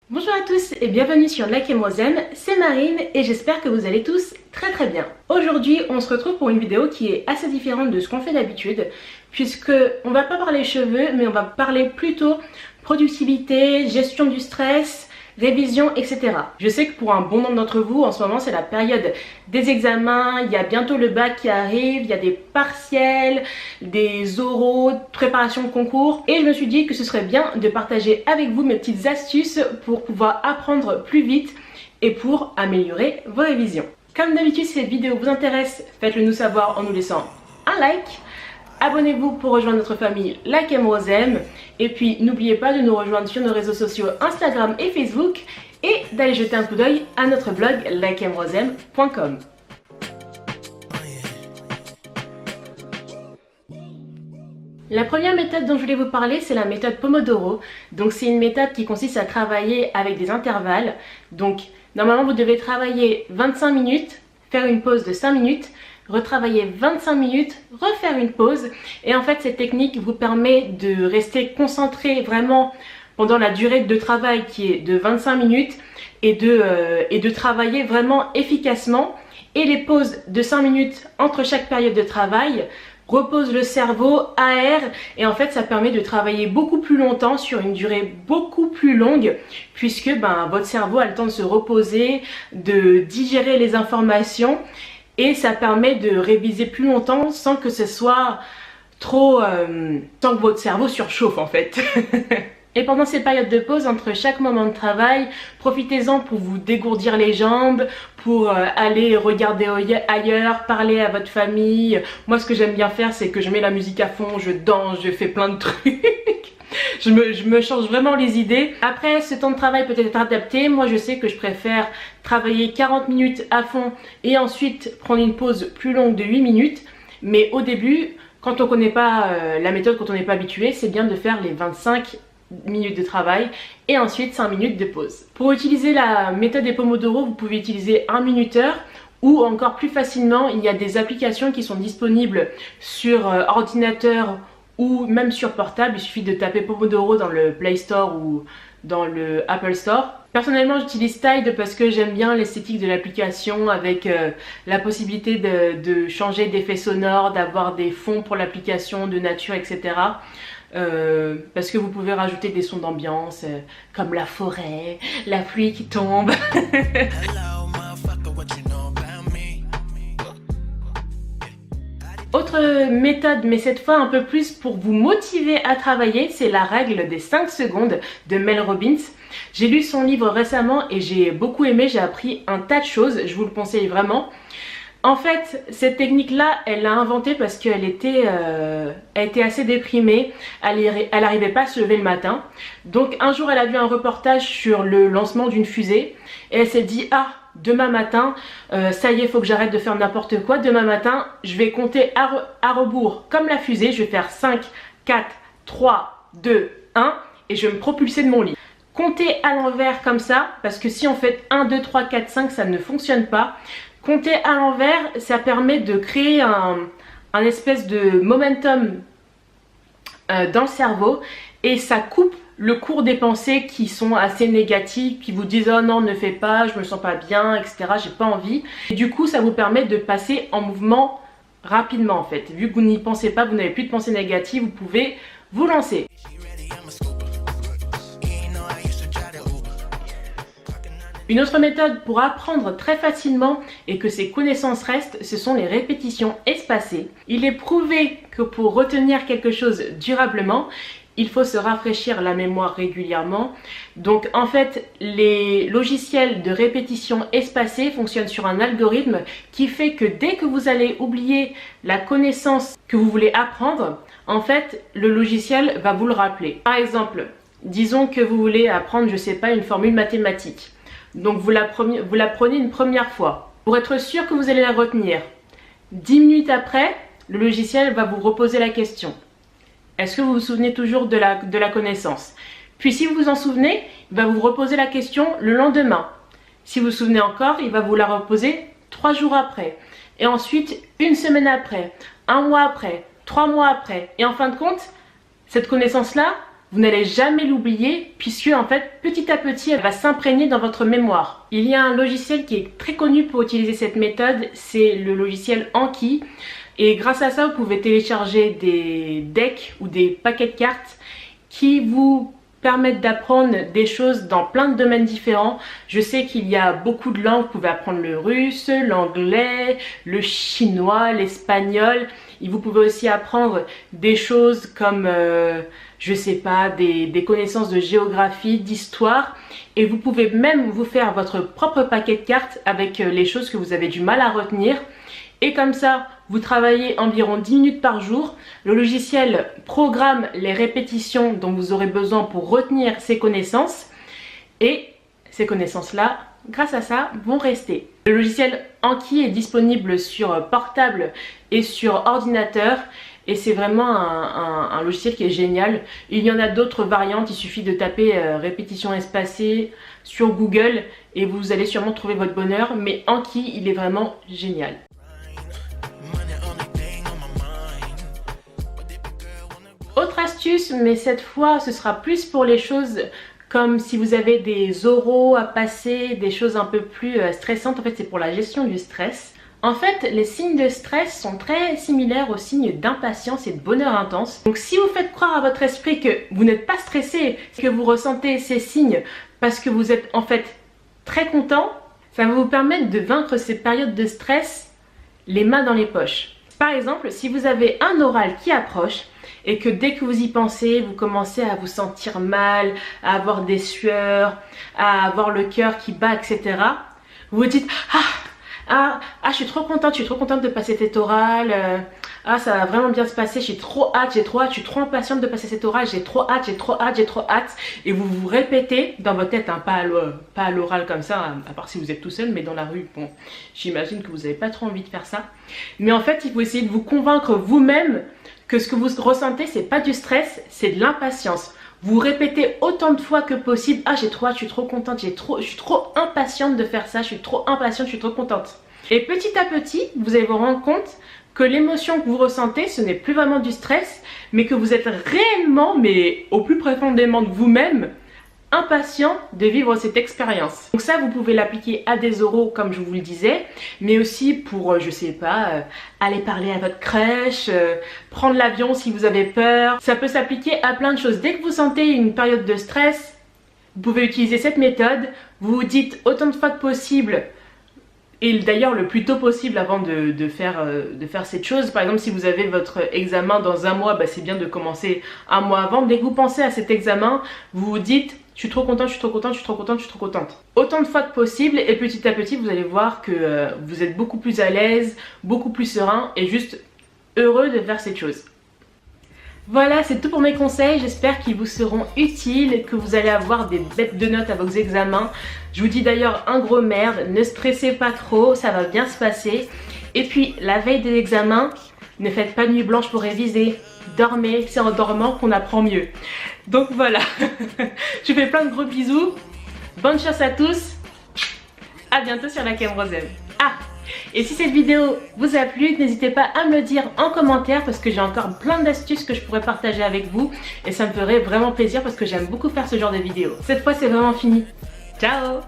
Bonjour à tous et bienvenue sur Like et Mosem, c'est Marine et j'espère que vous allez tous très bien. Aujourd'hui on se retrouve pour une vidéo qui est assez différente de ce qu'on fait d'habitude, puisque on va pas parler cheveux mais on va parler plutôt productivité, gestion du stress, révision, etc. Je sais que pour un bon nombre d'entre vous en ce moment c'est la période des examens, il y a bientôt le bac qui arrive, il y a des partiels, des oraux, préparation de concours, et je me suis dit que ce serait bien de partager avec vous mes petites astuces pour pouvoir apprendre plus vite et pour améliorer vos révisions. Comme d'habitude, si cette vidéo vous intéresse, faites-le nous savoir en nous laissant un like. Abonnez-vous pour rejoindre notre famille Like et Mosem. Et puis n'oubliez pas de nous rejoindre sur nos réseaux sociaux Instagram et Facebook et d'aller jeter un coup d'œil à notre blog likeetmosem.com. La première méthode dont je voulais vous parler, c'est la méthode Pomodoro. Donc c'est une méthode qui consiste à travailler avec des intervalles. Donc normalement vous devez travailler 25 minutes, faire une pause de 5 minutes, retravailler 25 minutes, refaire une pause. Et en fait cette technique vous permet de rester concentré vraiment pendant la durée de travail qui est de 25 minutes et de travailler vraiment efficacement. Et les pauses de 5 minutes entre chaque période de travail repose le cerveau, aère, et en fait ça permet de travailler beaucoup plus longtemps sur une durée beaucoup plus longue, puisque votre cerveau a le temps de se reposer, de digérer les informations, et ça permet de réviser plus longtemps sans que ce soit trop sans que votre cerveau surchauffe en fait. Et pendant ces périodes de pause, entre chaque moment de travail, profitez-en pour vous dégourdir les jambes, pour aller regarder ailleurs, parler à votre famille. Moi, ce que j'aime bien faire, c'est que je mets la musique à fond, je danse, je fais plein de trucs. Je me change vraiment les idées. Après, ce temps de travail peut être adapté. Moi, je sais que je préfère travailler 40 minutes à fond et ensuite prendre une pause plus longue de 8 minutes. Mais au début, quand on connaît pas la méthode, quand on n'est pas habitué, c'est bien de faire les 25 minutes de travail et ensuite 5 minutes de pause. Pour utiliser la méthode des Pomodoro, vous pouvez utiliser un minuteur ou encore plus facilement, il y a des applications qui sont disponibles sur ordinateur ou même sur portable. Il suffit de taper Pomodoro dans le Play Store ou dans le Apple Store. Personnellement, j'utilise Tide parce que j'aime bien l'esthétique de l'application avec la possibilité de changer d'effets sonores, d'avoir des fonds pour l'application, de nature, etc. Parce que vous pouvez rajouter des sons d'ambiance comme la forêt, la pluie qui tombe. Autre méthode, mais cette fois un peu plus pour vous motiver à travailler, c'est la règle des 5 secondes de Mel Robbins. J'ai lu son livre récemment et j'ai beaucoup aimé, j'ai appris un tas de choses, je vous le conseille vraiment. En fait, cette technique-là, elle l'a inventée parce qu'elle était assez déprimée, elle n'arrivait pas à se lever le matin. Donc un jour, elle a vu un reportage sur le lancement d'une fusée et elle s'est dit « Ah, demain matin, ça y est, il faut que j'arrête de faire n'importe quoi. Demain matin, je vais compter à rebours comme la fusée. Je vais faire 5, 4, 3, 2, 1 et je vais me propulser de mon lit. » Comptez à l'envers comme ça, parce que si on fait 1, 2, 3, 4, 5, ça ne fonctionne pas. Compter à l'envers, ça permet de créer un espèce de momentum dans le cerveau et ça coupe le cours des pensées qui sont assez négatives, qui vous disent oh non ne fais pas, je me sens pas bien, etc. J'ai pas envie. Et du coup ça vous permet de passer en mouvement rapidement en fait. Vu que vous n'y pensez pas, vous n'avez plus de pensées négatives, vous pouvez vous lancer. Une autre méthode pour apprendre très facilement et que ces connaissances restent, ce sont les répétitions espacées. Il est prouvé que pour retenir quelque chose durablement, il faut se rafraîchir la mémoire régulièrement. Donc en fait, les logiciels de répétition espacée fonctionnent sur un algorithme qui fait que dès que vous allez oublier la connaissance que vous voulez apprendre, en fait, le logiciel va vous le rappeler. Par exemple, disons que vous voulez apprendre, je sais pas, une formule mathématique. Donc vous la prenez une première fois. Pour être sûr que vous allez la retenir, 10 minutes après, le logiciel va vous reposer la question. Est-ce que vous vous souvenez toujours de la connaissance? Puis si vous vous en souvenez, il va vous reposer la question le lendemain. Si vous vous souvenez encore, il va vous la reposer 3 jours après. Et ensuite, une semaine après, un mois après, 3 mois après. Et en fin de compte, cette connaissance-là, vous n'allez jamais l'oublier puisque en fait petit à petit elle va s'imprégner dans votre mémoire. Il y a un logiciel qui est très connu pour utiliser cette méthode, c'est le logiciel Anki. Et grâce à ça vous pouvez télécharger des decks ou des paquets de cartes qui vous permettent d'apprendre des choses dans plein de domaines différents. Je sais qu'il y a beaucoup de langues, vous pouvez apprendre le russe, l'anglais, le chinois, l'espagnol. Et vous pouvez aussi apprendre des choses comme, je sais pas, des connaissances de géographie, d'histoire. Et vous pouvez même vous faire votre propre paquet de cartes avec les choses que vous avez du mal à retenir. Et comme ça, vous travaillez environ 10 minutes par jour. Le logiciel programme les répétitions dont vous aurez besoin pour retenir ces connaissances. Et ces connaissances-là, grâce à ça, vont rester. Le logiciel Anki est disponible sur portable et sur ordinateur. Et c'est vraiment un logiciel qui est génial. Il y en a d'autres variantes, il suffit de taper répétition espacée sur Google et vous allez sûrement trouver votre bonheur. Mais Anki, il est vraiment génial. Autre astuce, mais cette fois ce sera plus pour les choses comme si vous avez des oraux à passer, des choses un peu plus stressantes. En fait, c'est pour la gestion du stress. En fait, les signes de stress sont très similaires aux signes d'impatience et de bonheur intense. Donc si vous faites croire à votre esprit que vous n'êtes pas stressé, que vous ressentez ces signes parce que vous êtes en fait très content, ça va vous permettre de vaincre ces périodes de stress les mains dans les poches. Par exemple, si vous avez un oral qui approche et que dès que vous y pensez, vous commencez à vous sentir mal, à avoir des sueurs, à avoir le cœur qui bat, etc. Vous vous dites je suis trop contente de passer cet oral, ça va vraiment bien se passer, j'ai trop hâte, je suis trop impatiente de passer cet oral, j'ai trop hâte. Et vous vous répétez dans votre tête, hein, pas à l'oral comme ça, à part si vous êtes tout seul, mais dans la rue, bon, j'imagine que vous n'avez pas trop envie de faire ça. Mais en fait, il faut essayer de vous convaincre vous-même que ce que vous ressentez, c'est pas du stress, c'est de l'impatience. Vous répétez autant de fois que possible, j'ai trop hâte, je suis trop contente, je suis trop impatiente de faire ça, je suis trop impatiente, je suis trop contente. Et petit à petit, vous allez vous rendre compte que l'émotion que vous ressentez, ce n'est plus vraiment du stress, mais que vous êtes réellement, mais au plus profondément de vous-même, impatient de vivre cette expérience. Donc ça, vous pouvez l'appliquer à des oraux comme je vous le disais, mais aussi pour, je sais pas, aller parler à votre crèche, prendre l'avion si vous avez peur. Ça peut s'appliquer à plein de choses. Dès que vous sentez une période de stress, vous pouvez utiliser cette méthode. Vous vous dites autant de fois que possible, et d'ailleurs le plus tôt possible avant de faire cette chose. Par exemple, si vous avez votre examen dans un mois, c'est bien de commencer un mois avant. Dès que vous pensez à cet examen, vous vous dites je suis trop contente, je suis trop contente, je suis trop contente, je suis trop contente. Autant de fois que possible, et petit à petit vous allez voir que vous êtes beaucoup plus à l'aise, beaucoup plus serein et juste heureux de faire cette chose. Voilà, c'est tout pour mes conseils, j'espère qu'ils vous seront utiles, que vous allez avoir des bêtes de notes à vos examens. Je vous dis d'ailleurs un gros merde, ne stressez pas trop, ça va bien se passer. Et puis la veille de l'examen, ne faites pas nuit blanche pour réviser, dormez, c'est en dormant qu'on apprend mieux. Donc voilà, je vous fais plein de gros bisous, bonne chance à tous, à bientôt sur la Camrosem. Et si cette vidéo vous a plu, n'hésitez pas à me le dire en commentaire parce que j'ai encore plein d'astuces que je pourrais partager avec vous et ça me ferait vraiment plaisir parce que j'aime beaucoup faire ce genre de vidéos. Cette fois c'est vraiment fini. Ciao!